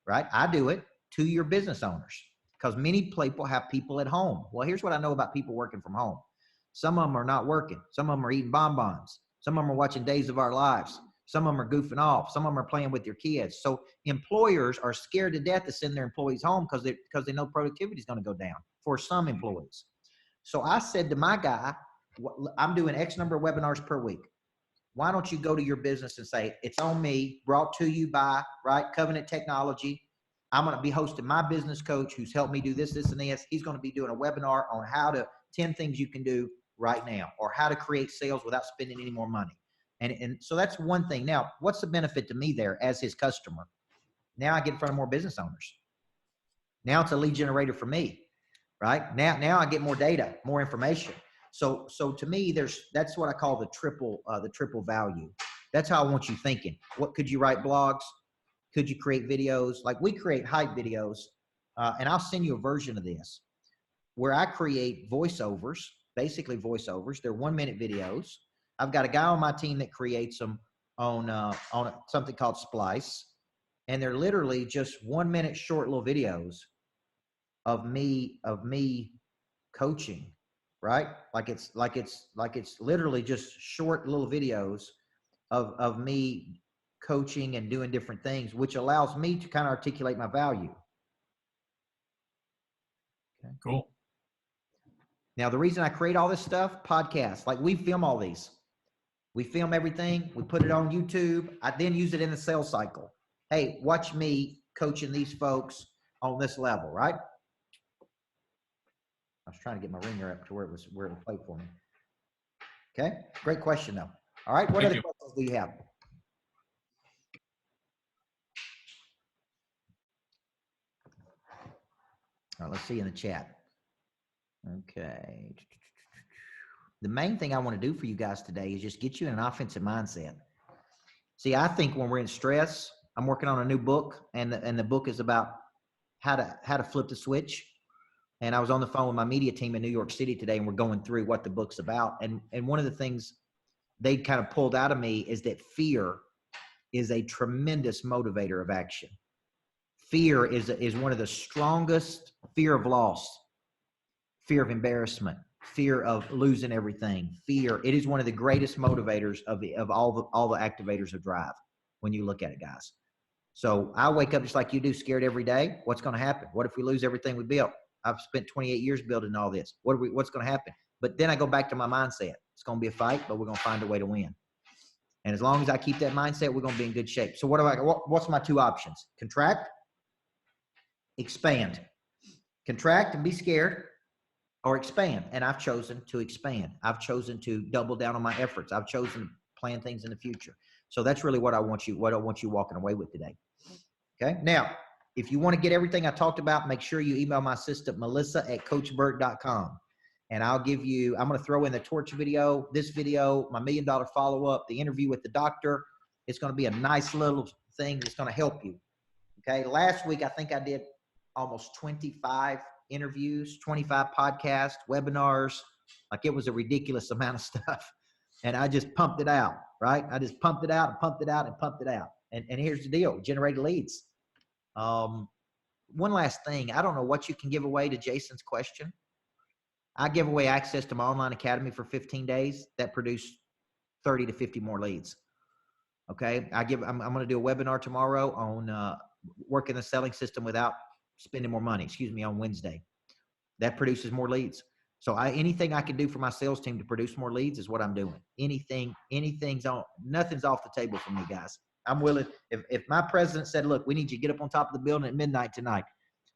right? I do it, to your business owners, because many people have people at home. Well, here's what I know about people working from home. Some of them are not working. Some of them are eating bonbons. Some of them are watching Days of Our Lives. Some of them are goofing off. Some of them are playing with your kids. So employers are scared to death to send their employees home because they know productivity is going to go down for some employees. So I said to my guy, I'm doing X number of webinars per week. Why don't you go to your business and say, it's on me, brought to you by, right, Covenant Technology. I'm going to be hosting my business coach who's helped me do this, this, and this. He's going to be doing a webinar on 10 things you can do right now, or how to create sales without spending any more money. And so that's one thing. Now, what's the benefit to me there as his customer? Now I get in front of more business owners. Now it's a lead generator for me, right? Now I get more data, more information. So to me, that's what I call the triple value. That's how I want you thinking. What could you write blogs? Could you create videos? Like we create hype videos, and I'll send you a version of this where I create voiceovers, basically voiceovers. They're 1-minute videos. I've got a guy on my team that creates them on something called Splice, and they're literally just 1-minute short little videos of me coaching, right? Like it's literally just short little videos of me coaching and doing different things, which allows me to kind of articulate my value. Okay. Cool. Now, the reason I create all this stuff, podcasts, like we film all these. We film everything. We put it on YouTube. I then use it in the sales cycle. Hey, watch me coaching these folks on this level, right? I was trying to get my ringer up to where it would play for me. Okay, great question though. All right, what other questions do you have? All right, let's see in the chat. Okay. The main thing I want to do for you guys today is just get you in an offensive mindset. See, I think when we're in stress, I'm working on a new book, and the book is about how to flip the switch. And I was on the phone with my media team in New York City today, and we're going through what the book's about. And one of the things they kind of pulled out of me is that fear is a tremendous motivator of action. Fear is one of the strongest. Fear of loss, fear of embarrassment, fear of losing everything. Fear, it is one of the greatest motivators of all the activators of drive when you look at it, guys. So I wake up just like you do, scared every day. What's going to happen? What if we lose everything we built? I've spent 28 years building all this. What's going to happen? But then I go back to my mindset. It's going to be a fight, but we're going to find a way to win. And as long as I keep that mindset, we're going to be in good shape. So what's my two options? Contract, expand. Contract and be scared, or expand. And I've chosen to expand. I've chosen to double down on my efforts. I've chosen to plan things in the future. So that's really what I want you walking away with today. Okay. Now, if you want to get everything I talked about, make sure you email my assistant, melissa@coachburt.com. And I'm going to throw in the torch video, this video, my $1 million follow-up, the interview with the doctor. It's going to be a nice little thing that's going to help you. Okay. Last week, I think I did almost 25 interviews, 25 podcasts, webinars. Like it was a ridiculous amount of stuff. And I just pumped it out, right? I just pumped it out and pumped it out and pumped it out. And here's the deal, generated leads. One last thing. I don't know what you can give away to Jason's question. I give away access to my online academy for 15 days that produced 30 to 50 more leads. Okay. I'm going to do a webinar tomorrow on working the selling system without spending more money, on Wednesday. That produces more leads. So anything I can do for my sales team to produce more leads is what I'm doing. Nothing's off the table for me, guys. I'm willing. If my president said, look, we need you to get up on top of the building at midnight tonight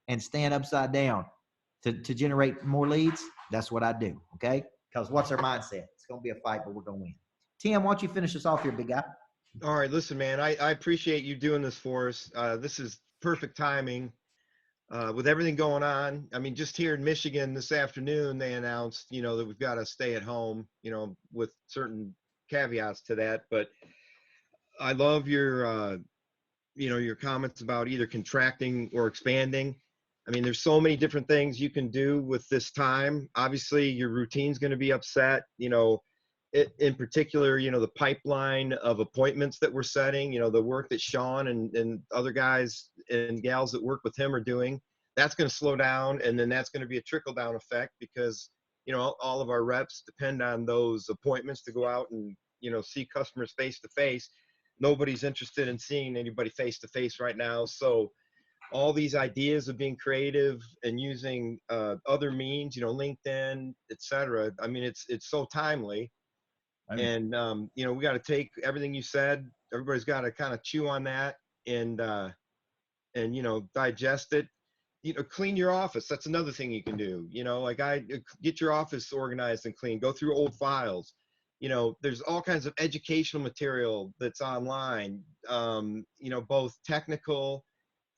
and stand upside down to generate more leads, that's what I do. Okay. Because what's our mindset? It's going to be a fight, but we're going to win. Tim, why don't you finish us off here, big guy? All right, listen, man, I appreciate you doing this for us. This is perfect timing. with everything going on, I mean, just here in Michigan this afternoon, they announced, that we've got to stay at home, with certain caveats to that. But I love your, your comments about either contracting or expanding. I mean, there's so many different things you can do with this time. Obviously, your routine's going to be upset, in particular, the pipeline of appointments that we're setting, the work that Sean and other guys and gals that work with him are doing, that's going to slow down. And then that's going to be a trickle down effect because, all of our reps depend on those appointments to go out and, see customers face to face. Nobody's interested in seeing anybody face to face right now. So all these ideas of being creative and using other means, LinkedIn, et cetera. I mean, it's so timely. And, we got to take everything you said. Everybody's got to kind of chew on that and digest it. Clean your office. That's another thing you can do. Get your office organized and clean. Go through old files. There's all kinds of educational material that's online, both technical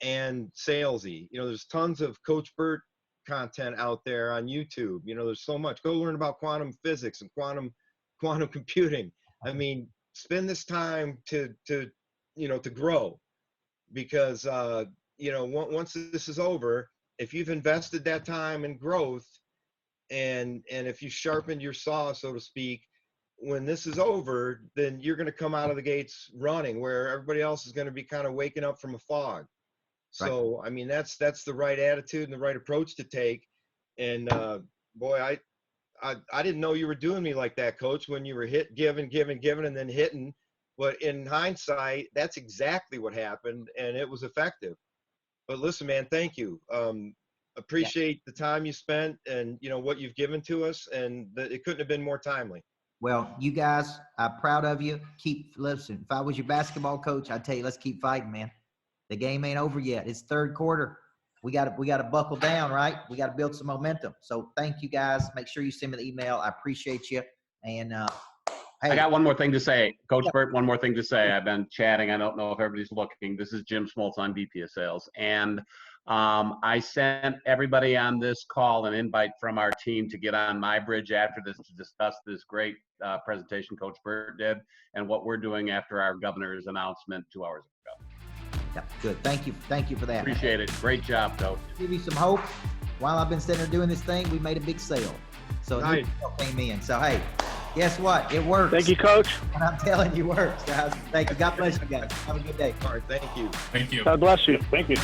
and salesy. There's tons of Coach Burt content out there on YouTube. There's so much. Go learn about quantum physics and quantum computing. I mean, spend this time to grow, because once this is over, if you've invested that time in growth and if you sharpened your saw, so to speak, when this is over, then you're going to come out of the gates running, where everybody else is going to be kind of waking up from a fog. So, I mean, that's the right attitude and the right approach to take. And boy, I didn't know you were doing me like that, Coach, when you were giving, and then hitting. But in hindsight, that's exactly what happened, and it was effective. But listen, man, thank you. Appreciate the time you spent and, what you've given to us, and it couldn't have been more timely. Well, you guys, I'm proud of you. Listen, if I was your basketball coach, I'd tell you, let's keep fighting, man. The game ain't over yet. It's third quarter. We got to buckle down, right? We got to build some momentum. So thank you guys. Make sure you send me the email. I appreciate you. And hey, I got one more thing to say, Coach Burt. One more thing to say. I've been chatting. I don't know if everybody's looking. This is Jim Smoltz. I'm VP of Sales, and I sent everybody on this call an invite from our team to get on my bridge after this to discuss this great presentation Coach Burt did and what we're doing after our governor's announcement 2 hours ago. yeah, good. Thank you for that. Appreciate it. Great job, Coach. Give you some hope. While I've been sitting there doing this thing, we made a big sale. So Nice. came in. So hey, guess what? It works. Thank you, Coach. And I'm telling you, it works, guys. Thank you. God bless you guys. Have a good day. All right, thank you. Thank you. God bless you. Thank you.